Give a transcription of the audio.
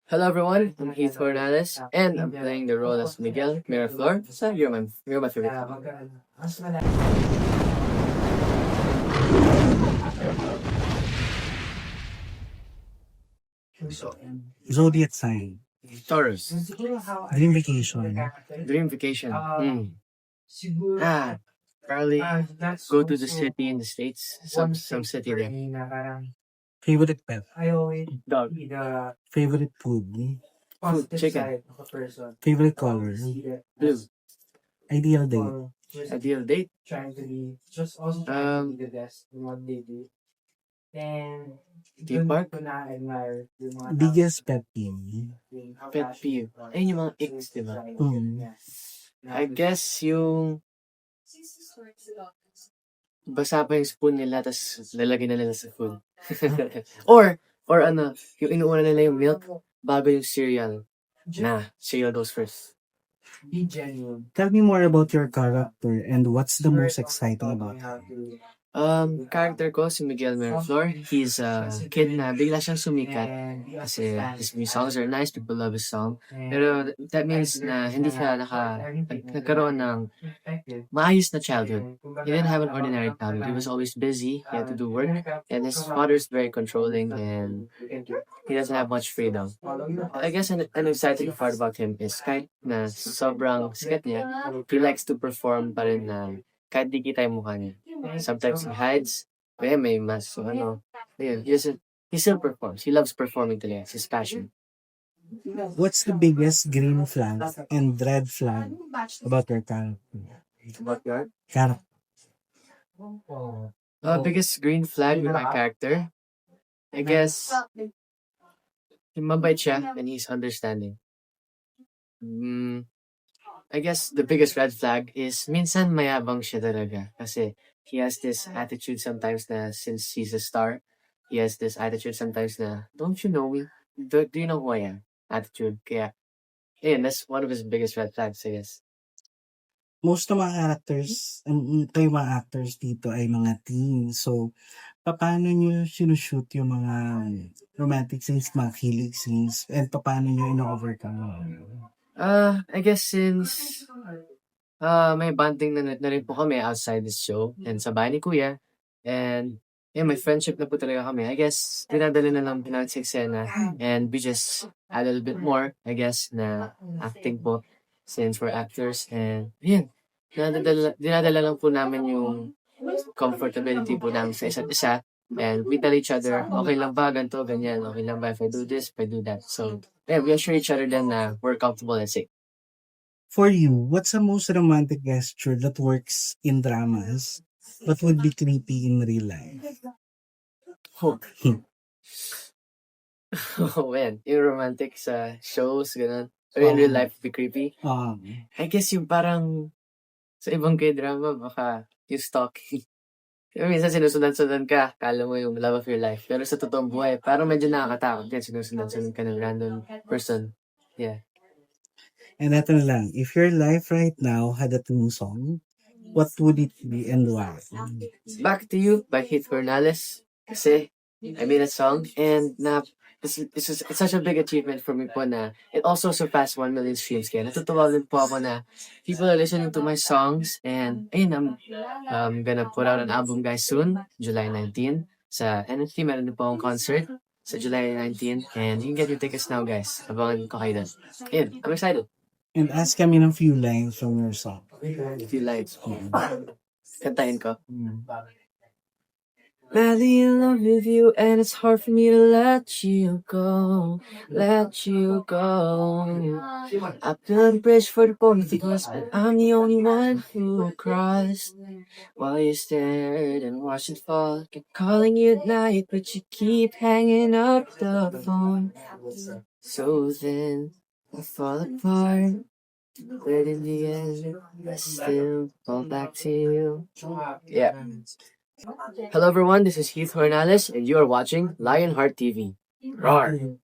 Hello everyone, I'm Heath Hernandez, and I'm playing the role as Miguel Miraflor. So you're my favorite. Zodiac sign. Taurus. Dream vacation. Dream vacation. Ah, probably go to the city in the States. Some city there. Favorite pet. Dog. Favorite food. Food. Chicken. Favorite color. Blue. Ideal date. Ideal date. Theme park. Biggest pet peeve. Pet peeve. Ayun yung mga icks, diba? I guess yung basa pa yung spoon nila tapos lalagyan na nila sa food. or ano, yung inuuna nila yung milk bago yung cereal. Nah, cereal goes first. Tell me more about your character and what's the most exciting about him. Character ko si Miguel Miraflor. He's a kid na bigla siyang sumikat kasi his songs are nice, people love his song. Pero that means na hindi siya nagkaroon ng maayos na childhood. He didn't have an ordinary childhood. He was always busy, he had to do work, and his father's very controlling and he doesn't have much freedom. I guess an exciting part about him is kahit na sobrang sikat niya, he likes to perform pa rin na kahit di kita yung mukha niya. Sometimes he hides, kaya may mas, so ano, ayun, he still performs. He loves performing talaga. It's his passion. What's the biggest green flag and red flag about your character? About your? Character. Biggest green flag with my character, I guess, mabait siya and he's understanding. I guess the biggest red flag is minsan mayabang siya talaga kasi he has this attitude sometimes na since he's a star, he has this attitude sometimes na, don't you know me? Do you know who I am? Attitude. Kaya, that's one of his biggest red flags, I guess. Most of mga characters, kayo mga actors dito ay mga teens. So, paano nyo sinushoot yung mga romantic scenes, mga kilig scenes, and paano nyo ino-overcome? I guess since may bonding na rin po kami outside this show and sa bahay ni Kuya, and may friendship na po talaga kami. I guess, dinadala na lang namin sa eksena and we just add a little bit more, I guess, na acting po since we're actors. And dinadala lang po namin yung comfortability po namin sa isa't isa. And we tell each other, okay lang ba, ganito, ganyan, okay lang ba if I do this, if I do that. So, we assure each other then na we're comfortable and safe. For you, what's the most romantic gesture that works in dramas but would be creepy in real life? Oh, oh man, yung romantic sa shows, ganun. Or in real life, be creepy. I guess yung parang sa ibang K-drama, baka yung stalking. Minsan sinusundan-sundan ka, kala mo yung love of your life. Pero sa totoong buhay, parang medyo nakakatakot din. Sinusundan-sundan ka ng random person. Yeah. And eto na lang, if your life right now had a theme song, what would it be and why? Back to You by Heath Hernandez. Kasi I made a song and it's such a big achievement for me po na it also surpassed 1 million streams. Kaya natutuwa din po ako na people are listening to my songs and ayun, I'm gonna put out an album guys soon, July 19. Sa NFT, meron din po akong concert sa July 19 and you can get your tickets now guys. Abangan ko kayo doon. Ayun, I'm excited. And ask kami ng few lines from your song. If you like. Kantahin ko. Madly in love with you, and it's hard for me to let you go. Let you go. I built a bridge for the both of us, but I'm the only one who crossed. While you stared and watched it fall, kept calling you at night, but you keep hanging up the phone. So then I fall apart, but in the end, I still fall back to you. Yeah. Hello everyone, this is Heath Hernandez and you are watching Lionheart TV. Roar!